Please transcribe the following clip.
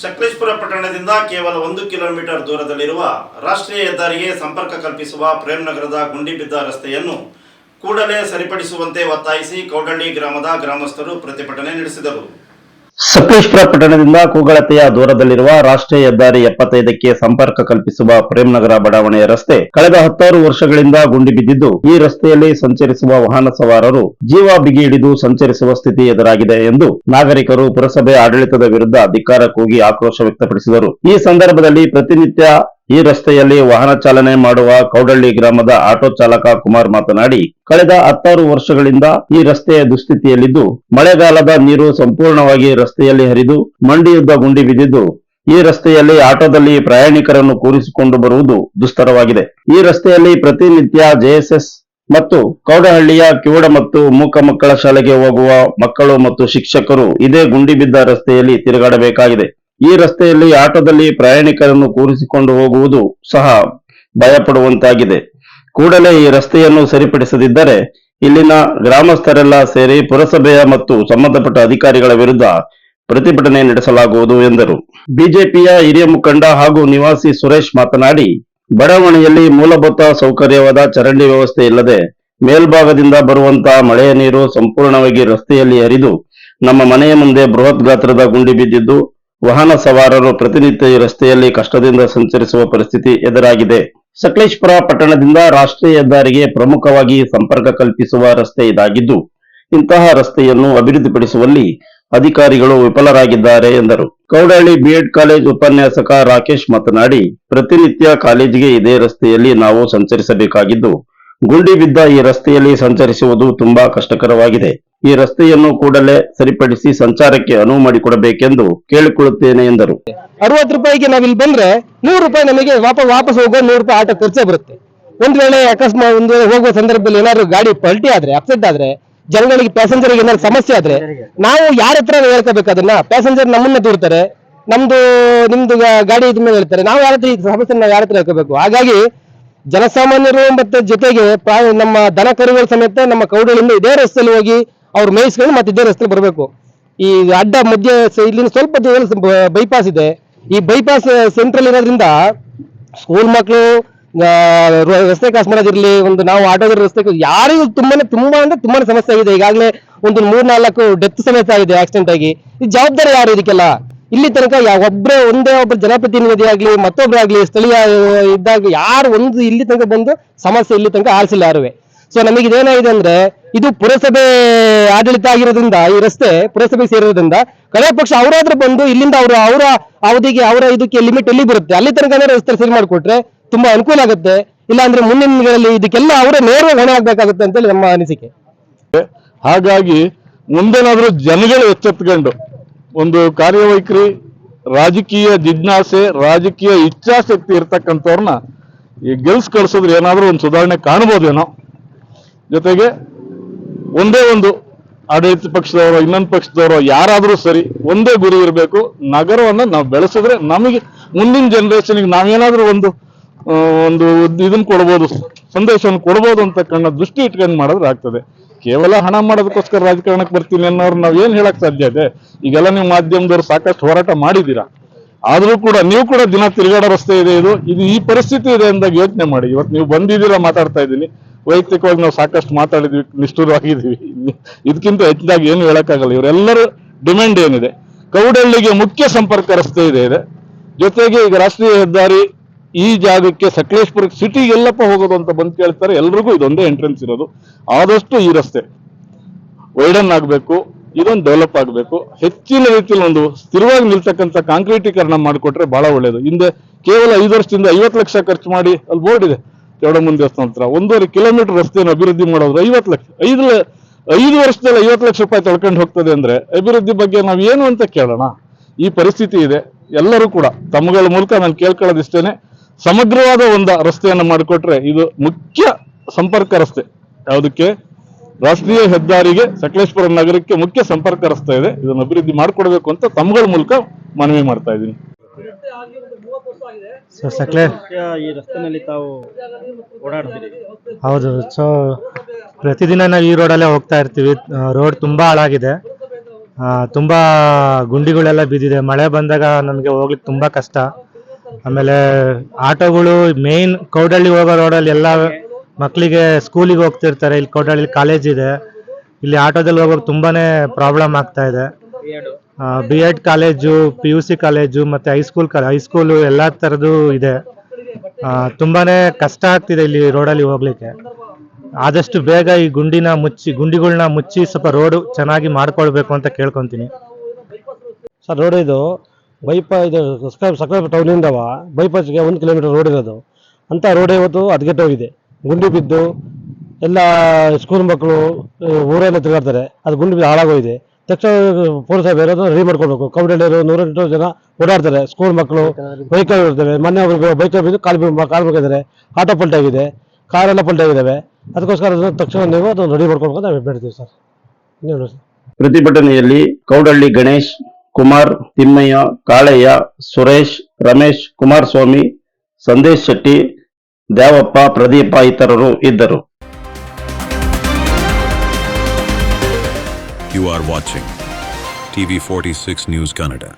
ಸಕಲೇಶಪುರ ಪಟ್ಟಣದಿಂದ ಕೇವಲ 1 ಕಿಲೋಮೀಟರ್ ದೂರದಲ್ಲಿರುವ ರಾಷ್ಟ್ರೀಯ ಹೆದ್ದಾರಿಗೆ ಸಂಪರ್ಕ ಕಲ್ಪಿಸುವ ಪ್ರೇಮ್ನಗರದ ಗುಂಡಿಬಿದ್ದ ರಸ್ತೆಯನ್ನು ಕೂಡಲೇ ಸರಿಪಡಿಸುವಂತೆ ಒತ್ತಾಯಿಸಿ ಕೌಡಳ್ಳಿ ಗ್ರಾಮದ ಗ್ರಾಮಸ್ಥರು ಪ್ರತಿಭಟನೆ ನಡೆಸಿದರು. ಸಕಲೇಶಪುರ ಪಟ್ಟಣದಿಂದ ಕೂಗಳತೆಯ ದೂರದಲ್ಲಿರುವ ರಾಷ್ಟ್ರೀಯ ಹೆದ್ದಾರಿ 75ಕ್ಕೆ ಸಂಪರ್ಕ ಕಲ್ಪಿಸುವ ಪ್ರೇಮ್ನಗರ ಬಡಾವಣೆಯ ರಸ್ತೆ ಕಳೆದ 16 ವರ್ಷಗಳಿಂದ ಗುಂಡಿ ಬಿದ್ದಿದ್ದು, ಈ ರಸ್ತೆಯಲ್ಲಿ ಸಂಚರಿಸುವ ವಾಹನ ಸವಾರರು ಜೀವ ಬಿಗಿ ಹಿಡಿದು ಸಂಚರಿಸುವ ಸ್ಥಿತಿ ಎದುರಾಗಿದೆ ಎಂದು ನಾಗರಿಕರು ಪುರಸಭೆ ಆಡಳಿತದ ವಿರುದ್ಧ ಧಿಕ್ಕಾರ ಕೂಗಿ ಆಕ್ರೋಶ ವ್ಯಕ್ತಪಡಿಸಿದರು. ಈ ಸಂದರ್ಭದಲ್ಲಿ ಪ್ರತಿನಿತ್ಯ ಈ ರಸ್ತೆಯಲ್ಲಿ ವಾಹನ ಚಾಲನೆ ಮಾಡುವ ಕೌಡಳ್ಳಿ ಗ್ರಾಮದ ಆಟೋ ಚಾಲಕ ಕುಮಾರ್ ಮಾತನಾಡಿ, ಕಳೆದ 16 ವರ್ಷಗಳಿಂದ ಈ ರಸ್ತೆಯ ದುಸ್ಥಿತಿಯಲ್ಲಿದ್ದು, ಮಳೆಗಾಲದ ನೀರು ಸಂಪೂರ್ಣವಾಗಿ ರಸ್ತೆಯಲ್ಲಿ ಹರಿದು ಮಂಡಿಯುದ್ದ ಗುಂಡಿ ಬಿದ್ದಿದ್ದು, ಈ ರಸ್ತೆಯಲ್ಲಿ ಆಟೋದಲ್ಲಿ ಪ್ರಯಾಣಿಕರನ್ನು ಕೂರಿಸಿಕೊಂಡು ಬರುವುದು ದುಸ್ತರವಾಗಿದೆ. ಈ ರಸ್ತೆಯಲ್ಲಿ ಪ್ರತಿನಿತ್ಯ ಜೆಎಸ್ಎಸ್ ಮತ್ತು ಕೌಡಹಳ್ಳಿಯ ಕಿವುಡ ಮತ್ತು ಮೂಕ ಮಕ್ಕಳ ಶಾಲೆಗೆ ಹೋಗುವ ಮಕ್ಕಳು ಮತ್ತು ಶಿಕ್ಷಕರು ಇದೇ ಗುಂಡಿ ಬಿದ್ದ ರಸ್ತೆಯಲ್ಲಿ ತಿರುಗಾಡಬೇಕಾಗಿದೆ. ಈ ರಸ್ತೆಯಲ್ಲಿ ಆಟೋದಲ್ಲಿ ಪ್ರಯಾಣಿಕರನ್ನು ಕೂರಿಸಿಕೊಂಡು ಹೋಗುವುದು ಸಹ ಭಯಪಡುವಂತಾಗಿದೆ. ಕೂಡಲೇ ಈ ರಸ್ತೆಯನ್ನು ಸರಿಪಡಿಸದಿದ್ದರೆ ಇಲ್ಲಿನ ಗ್ರಾಮಸ್ಥರೆಲ್ಲ ಸೇರಿ ಪುರಸಭೆಯ ಮತ್ತು ಸಂಬಂಧಪಟ್ಟ ಅಧಿಕಾರಿಗಳ ವಿರುದ್ಧ ಪ್ರತಿಭಟನೆ ನಡೆಸಲಾಗುವುದು ಎಂದರು. ಬಿಜೆಪಿಯ ಹಿರಿಯ ಮುಖಂಡ ಹಾಗೂ ನಿವಾಸಿ ಸುರೇಶ್ ಮಾತನಾಡಿ, ಬಡಾವಣೆಯಲ್ಲಿ ಮೂಲಭೂತ ಸೌಕರ್ಯವಾದ ಚರಂಡಿ ವ್ಯವಸ್ಥೆ ಇಲ್ಲದೆ ಮೇಲ್ಭಾಗದಿಂದ ಬರುವಂತಹ ಮಳೆಯ ನೀರು ಸಂಪೂರ್ಣವಾಗಿ ರಸ್ತೆಯಲ್ಲಿ ಹರಿದು ನಮ್ಮ ಮನೆಯ ಮುಂದೆ ಬೃಹತ್ ಗಾತ್ರದ ಗುಂಡಿ ಬಿದ್ದಿದ್ದು, ವಾಹನ ಸವಾರರು ಪ್ರತಿನಿತ್ಯ ಈ ರಸ್ತೆಯಲ್ಲಿ ಕಷ್ಟದಿಂದ ಸಂಚರಿಸುವ ಪರಿಸ್ಥಿತಿ ಎದುರಾಗಿದೆ. ಸಕಲೇಶಪುರ ಪಟ್ಟಣದಿಂದ ರಾಷ್ಟ್ರೀಯ ಹೆದ್ದಾರಿಗೆ ಪ್ರಮುಖವಾಗಿ ಸಂಪರ್ಕ ಕಲ್ಪಿಸುವ ರಸ್ತೆ ಇದಾಗಿದ್ದು, ಇಂತಹ ರಸ್ತೆಯನ್ನು ಅಭಿವೃದ್ಧಿಪಡಿಸುವಲ್ಲಿ ಅಧಿಕಾರಿಗಳು ವಿಫಲರಾಗಿದ್ದಾರೆ ಎಂದರು. ಕೌಡಳ್ಳಿ ಬಿಎಡ್ ಕಾಲೇಜ್ ಉಪನ್ಯಾಸಕ ರಾಕೇಶ್ ಮಾತನಾಡಿ, ಪ್ರತಿನಿತ್ಯ ಕಾಲೇಜಿಗೆ ಇದೇ ರಸ್ತೆಯಲ್ಲಿ ನಾವು ಸಂಚರಿಸಬೇಕಾಗಿದ್ದು, ಗುಂಡಿ ಬಿದ್ದ ಈ ರಸ್ತೆಯಲ್ಲಿ ಸಂಚರಿಸುವುದು ತುಂಬಾ ಕಷ್ಟಕರವಾಗಿದೆ. ಈ ರಸ್ತೆಯನ್ನು ಕೂಡಲೇ ಸರಿಪಡಿಸಿ ಸಂಚಾರಕ್ಕೆ ಅನುವು ಮಾಡಿಕೊಡಬೇಕೆಂದು ಕೇಳಿಕೊಳ್ಳುತ್ತೇನೆ ಎಂದರು. 60 ರೂಪಾಯಿಗೆ ನಾವಿಲ್ಲಿ ಬಂದ್ರೆ 100 ರೂಪಾಯಿ ನಮಗೆ ವಾಪಸ್ ಹೋಗೋ 100 ರೂಪಾಯಿ ಆಟೋ ಖರ್ಚೇ ಬರುತ್ತೆ. ಒಂದ್ ವೇಳೆ ಅಕಸ್ಮಾತ್ ಹೋಗುವ ಸಂದರ್ಭದಲ್ಲಿ ಏನಾದ್ರು ಗಾಡಿ ಪಲ್ಟಿ ಆದ್ರೆ, ಅಪ್ಸೆಟ್ ಆದ್ರೆ, ಜನಗಳಿಗೆ ಪ್ಯಾಸೆಂಜರ್ಗೆ ಏನಾದ್ರು ಸಮಸ್ಯೆ ಆದ್ರೆ ನಾವು ಯಾರ ಹತ್ರ ಹೇಳ್ಕೋಬೇಕು? ಅದನ್ನ ಪ್ಯಾಸೆಂಜರ್ ನಮ್ಮನ್ನ ದೂರ್ತಾರೆ, ನಿಮ್ದು ಗಾಡಿ ಇದ್ಮೇಲೆ ಹೇಳ್ತಾರೆ. ನಾವು ಯಾರ ಹತ್ರ ಈ ಸಮಸ್ಯೆ ನಾವು ಯಾರ ಹತ್ರ ಹೇಳ್ಕೋಬೇಕು? ಹಾಗಾಗಿ ಜನಸಾಮಾನ್ಯರು ಮತ್ತೆ ಜೊತೆಗೆ ನಮ್ಮ ದನ ಕರುಗಳ ಸಮೇತ ನಮ್ಮ ಕೌಡಳಿಯಿಂದ ಇದೇ ರಸ್ತೆಯಲ್ಲಿ ಹೋಗಿ ಅವ್ರು ಮೇಯಿಸ್ಕೊಂಡು ಮತ್ತೆ ಇದೇ ರಸ್ತೆಯಲ್ಲಿ ಬರಬೇಕು. ಈ ಅಡ್ಡ ಮಧ್ಯ ಇಲ್ಲಿಂದ ಸ್ವಲ್ಪ ಬೈಪಾಸ್ ಇದೆ. ಈ ಬೈಪಾಸ್ ಸೆಂಟ್ರಲ್ ಇರೋದ್ರಿಂದ ಸ್ಕೂಲ್ ಮಕ್ಕಳು ರಸ್ತೆ ಕ್ರಾಸ್ ಮಾಡೋದಿರ್ಲಿ, ನಾವು ಆಟೋದ ರಸ್ತೆ ಯಾರಿಗೂ ತುಂಬಾನೇ ಸಮಸ್ಯೆ ಆಗಿದೆ. ಈಗಾಗಲೇ 3-4 ಡೆತ್ ಸಮೇತ ಆಗಿದೆ ಆಕ್ಸಿಡೆಂಟ್ ಆಗಿ. ಈ ಜವಾಬ್ದಾರಿ ಯಾರು ಇದಕ್ಕೆಲ್ಲ? ಇಲ್ಲಿ ತನಕ ಒಂದೇ ಒಬ್ಬ ಜನಪ್ರತಿನಿಧಿ ಆಗ್ಲಿ ಮತ್ತೊಬ್ಬರಾಗ್ಲಿ ಸ್ಥಳೀಯ ಇದ್ದಾಗ ಯಾರು ಇಲ್ಲಿ ತನಕ ಬಂದು ಸಮಸ್ಯೆ ಇಲ್ಲಿ ತನಕ ಆರಿಸಿಲ್ಲ ಯಾರುವೆ. ಸೊ ನಮಗೆ ಇದೇನಾಗಿದೆ ಅಂದ್ರೆ, ಇದು ಪುರಸಭೆ ಆಡಳಿತ ಆಗಿರೋದ್ರಿಂದ, ಈ ರಸ್ತೆ ಪುರಸಭೆಗೆ ಸೇರಿರೋದ್ರಿಂದ ಕಡೆ ಪಕ್ಷ ಅವರಾದ್ರೂ ಬಂದು ಇಲ್ಲಿಂದ ಅವರ ಅವಧಿಗೆ ಇದಕ್ಕೆ ಲಿಮಿಟ್ ಎಲ್ಲಿ ಬರುತ್ತೆ ಅಲ್ಲಿ ತನಕ ರಸ್ತೆ ಸರಿ ಮಾಡಿಕೊಟ್ರೆ ತುಂಬಾ ಅನುಕೂಲ ಆಗುತ್ತೆ. ಇಲ್ಲ ಅಂದ್ರೆ ಮುಂದಿನ ದಿನಗಳಲ್ಲಿ ಇದಕ್ಕೆಲ್ಲ ಅವರೇ ನೇರವಾಗಿ ಹೊಣೆ ಆಗ್ಬೇಕಾಗುತ್ತೆ ಅಂತೇಳಿ ನಮ್ಮ ಅನಿಸಿಕೆ. ಹಾಗಾಗಿ ಮುಂದೇನಾದ್ರೂ ಜನಗಳು ಎಚ್ಚೆತ್ಕೊಂಡು ಒಂದು ಕಾರ್ಯವೈಖರಿ, ರಾಜಕೀಯ ಜಿಜ್ಞಾಸೆ, ರಾಜಕೀಯ ಇಚ್ಛಾಶಕ್ತಿ ಇರ್ತಕ್ಕಂಥವ್ರನ್ನ ಈ ಗೆಲ್ಸ್ ಕಳಿಸಿದ್ರೆ ಏನಾದ್ರೂ ಒಂದು ಸುಧಾರಣೆ ಕಾಣಬಹುದೇನೋ. ಜೊತೆಗೆ ಒಂದೇ ಒಂದು ಆಡಳಿತ ಪಕ್ಷದವರು ಇನ್ನೊಂದು ಪಕ್ಷದವರು ಯಾರಾದ್ರೂ ಸರಿ, ಒಂದೇ ಗುರಿ ಇರಬೇಕು. ನಗರವನ್ನ ನಾವು ಬೆಳೆಸಿದ್ರೆ ನಮಗೆ ಮುಂದಿನ ಜನರೇಷನ್ಗೆ ನಾವೇನಾದ್ರೂ ಒಂದು ಇದನ್ನ ಕೊಡ್ಬೋದು, ಸಂದೇಶವನ್ನು ಕೊಡ್ಬೋದು ಅಂತಕ್ಕಂಥ ದೃಷ್ಟಿ ಇಟ್ಕೊಂಡು ಮಾಡಿದ್ರೆ ಆಗ್ತದೆ. ಕೇವಲ ಹಣ ಮಾಡೋದಕ್ಕೋಸ್ಕರ ರಾಜಕಾರಣಕ್ಕೆ ಬರ್ತೀನಿ ಅನ್ನೋರು ನಾವ್ ಏನ್ ಹೇಳಕ್ ಸಾಧ್ಯ ಇದೆ? ಈಗೆಲ್ಲ ನೀವು ಮಾಧ್ಯಮದವ್ರು ಸಾಕಷ್ಟು ಹೋರಾಟ ಮಾಡಿದ್ದೀರಾ, ಆದ್ರೂ ಕೂಡ ನೀವು ಕೂಡ ದಿನ ತಿರುಗಾಡೋ ರಸ್ತೆ ಇದೆ, ಇದು ಈ ಪರಿಸ್ಥಿತಿ ಇದೆ ಅಂದಾಗ ಯೋಚನೆ ಮಾಡಿ. ಇವತ್ತು ನೀವು ಬಂದಿದ್ದೀರಾ, ಮಾತಾಡ್ತಾ ಇದ್ದೀನಿ. ವೈಯಕ್ತಿಕವಾಗಿ ನಾವು ಸಾಕಷ್ಟು ಮಾತಾಡಿದ್ವಿ, ನಿಷ್ಠುರವಾಗಿದ್ದೀವಿ. ಇದಕ್ಕಿಂತ ಹೆಚ್ಚಾಗಿ ಏನು ಹೇಳಕ್ಕಾಗಲ್ಲ. ಇವರೆಲ್ಲರೂ ಡಿಮ್ಯಾಂಡ್ ಏನಿದೆ, ಕೌಡಳ್ಳಿಗೆ ಮುಖ್ಯ ಸಂಪರ್ಕ ರಸ್ತೆ ಇದೆ. ಜೊತೆಗೆ ಈಗ ರಾಷ್ಟ್ರೀಯ ಹೆದ್ದಾರಿ ಈ ಜಾಗಕ್ಕೆ ಸಕಲೇಶಪುರ ಸಿಟಿಗೆ ಎಲ್ಲಪ್ಪ ಹೋಗೋದು ಅಂತ ಬಂದು ಕೇಳ್ತಾರೆ. ಎಲ್ರಿಗೂ ಇದೊಂದೇ ಎಂಟ್ರೆನ್ಸ್ ಇರೋದು. ಆದಷ್ಟು ಈ ರಸ್ತೆ ವೈಡನ್ ಆಗ್ಬೇಕು, ಇದೊಂದು ಡೆವಲಪ್ ಆಗಬೇಕು. ಹೆಚ್ಚಿನ ರೀತಿಯಲ್ಲಿ ಒಂದು ಸ್ಥಿರವಾಗಿ ನಿಲ್ತಕ್ಕಂಥ ಕಾಂಕ್ರೀಟೀಕರಣ ಮಾಡಿಕೊಟ್ರೆ ಬಹಳ ಒಳ್ಳೇದು. ಹಿಂದೆ ಕೇವಲ 5 ವರ್ಷದಿಂದ 50 ಲಕ್ಷ ಖರ್ಚು ಮಾಡಿ, ಅಲ್ಲಿ ಬೋರ್ಡ್ ಇದೆ ಚೌಡಮ್ಮನ ದೇವಸ್ಥಾನ ಹತ್ರ, 1.5 ಕಿಲೋಮೀಟರ್ ರಸ್ತೆಯನ್ನು ಅಭಿವೃದ್ಧಿ ಮಾಡೋದು 50 ಲಕ್ಷ. 5 ವರ್ಷದಲ್ಲಿ 50 ಲಕ್ಷ ರೂಪಾಯಿ ತೊಳ್ಕೊಂಡು ಹೋಗ್ತದೆ ಅಂದ್ರೆ ಅಭಿವೃದ್ಧಿ ಬಗ್ಗೆ ನಾವು ಏನು ಅಂತ ಕೇಳೋಣ? ಈ ಪರಿಸ್ಥಿತಿ ಇದೆ. ಎಲ್ಲರೂ ಕೂಡ ತಮ್ಮಗಳ ಮೂಲಕ ನಾನು ಕೇಳ್ಕೊಳ್ಳೋದಿಷ್ಟೇನೆ, ಸಮಗ್ರವಾದ ಒಂದು ರಸ್ತೆಯನ್ನು ಮಾಡಿಕೊಟ್ರೆ ಇದು ಮುಖ್ಯ ಸಂಪರ್ಕ ರಸ್ತೆ. ಯಾವುದಕ್ಕೆ? ರಾಷ್ಟ್ರೀಯ ಹೆದ್ದಾರಿಗೆ ಸಕಲೇಶಪುರ ನಗರಕ್ಕೆ ಮುಖ್ಯ ಸಂಪರ್ಕ ರಸ್ತೆ ಇದೆ. ಇದನ್ನು ಅಭಿವೃದ್ಧಿ ಮಾಡಿಕೊಡ್ಬೇಕು ಅಂತ ತಮ್ಮಗಳ ಮೂಲಕ ಮನವಿ ಮಾಡ್ತಾ ಇದ್ದೀನಿ. ಈ ರಸ್ತೆಯಲ್ಲಿ ತಾವು ಓಡಾಡ್ತೀರಿ? ಹೌದು. ಸೊ ಪ್ರತಿದಿನ ನಾವು ಈ ರೋಡಲ್ಲೇ ಹೋಗ್ತಾ ಇರ್ತೀವಿ. ರೋಡ್ ತುಂಬಾ ಹಾಳಾಗಿದೆ. ತುಂಬ ಗುಂಡಿಗಳೆಲ್ಲ ಬಿದ್ದಿದೆ. ಮಳೆ ಬಂದಾಗ ನಮಗೆ ಹೋಗ್ಲಿಕ್ಕೆ ತುಂಬ ಕಷ್ಟ. ಆಮೇಲೆ ಆಟೋಗಳು ಮೇನ್ ಕೌಡಳ್ಳಿ ಹೋಗೋ ರೋಡಲ್ಲಿ ಎಲ್ಲ ಮಕ್ಕಳಿಗೆ ಸ್ಕೂಲಿಗೆ ಹೋಗ್ತಿರ್ತಾರೆ. ಇಲ್ಲಿ ಕೌಡಳ್ಳಿ ಕಾಲೇಜ್ ಇದೆ, ಇಲ್ಲಿ ಆಟೋದಲ್ಲಿ ಹೋಗೋಕೆ ತುಂಬಾ ಪ್ರಾಬ್ಲಮ್ ಆಗ್ತಾ ಇದೆ. B.Ed ಕಾಲೇಜು, PUC ಕಾಲೇಜು ಮತ್ತು ಹೈಸ್ಕೂಲು ಎಲ್ಲ ಥರದ್ದು ಇದೆ. ತುಂಬಾ ಕಷ್ಟ ಆಗ್ತಿದೆ ಇಲ್ಲಿ ರೋಡಲ್ಲಿ ಹೋಗ್ಲಿಕ್ಕೆ. ಆದಷ್ಟು ಬೇಗ ಈ ಗುಂಡಿಗಳನ್ನ ಮುಚ್ಚಿ ಸ್ವಲ್ಪ ರೋಡು ಚೆನ್ನಾಗಿ ಮಾಡ್ಕೊಳ್ಬೇಕು ಅಂತ ಕೇಳ್ಕೊತೀನಿ. ಸರ್, ರೋಡ್ ಇದು ಸಕಲ ಟೌನಿಂದ ಬೈಪಾಸ್ಗೆ 1 ಕಿಲೋಮೀಟರ್ ರೋಡ್ ಇರೋದು. ಅಂತ ರೋಡ್ ಇವತ್ತು ಹದಗೆಟ್ಟೋಗಿದೆ. ಗುಂಡಿ ಬಿದ್ದು ಎಲ್ಲ ಸ್ಕೂಲ್ ಮಕ್ಕಳು ಊರೆಲ್ಲ ತಿರುಗಾಡ್ತಾರೆ. ಅದು ಗುಂಡಿ ಬಿದ್ದು ಹಾಳಾಗೋಗಿದೆ. ತಕ್ಷಣ ಪೊಲೀಸ್ ಬೇರೆ ರೆಡಿ ಮಾಡ್ಕೊಳ್ಬೇಕು. ಕೌಡಳ್ಳಿಯರು 108 ಜನ ಓಡಾಡ್ತಾರೆ. ಸ್ಕೂಲ್ ಮಕ್ಕಳು ವೆಹಿಕಲ್ ಇರ್ತವೆ. ಮೊನ್ನೆ ಅವರು ಬೈಕಲ್ ಬಿದ್ದು ಕಾಲು ಮುಗಿದ್ದಾರೆ. ಆಟೋ ಪಲ್ಟಾಗಿದೆ, ಕಾರೆಲ್ಲ ಪಲ್ಟಾಗಿದ್ದಾವೆ. ಅದಕ್ಕೋಸ್ಕರ ಅದನ್ನು ತಕ್ಷಣ ನೀವು ಅದನ್ನು ರೆಡಿ ಮಾಡ್ಕೊಳ್ಬೇಕು ನಾವು ಬೇಡ್ತೀವಿ ಸರ್. ಇನ್ನೇನು ಸರ್? ಪ್ರತಿಭಟನೆಯಲ್ಲಿ ಕೌಡಳ್ಳಿ ಗಣೇಶ್, ಕುಮಾರ್, ತಿಮ್ಮಯ್ಯ, ಕಾಳಯ್ಯ, ಸುರೇಶ್, ರಮೇಶ್, ಕುಮಾರಸ್ವಾಮಿ, ಸಂದೇಶ್ ಶೆಟ್ಟಿ, ದ್ಯಾವಪ್ಪ, ಪ್ರದೀಪ ಇತರರು ಇದ್ದರು. You are watching TV 46 News Kannada.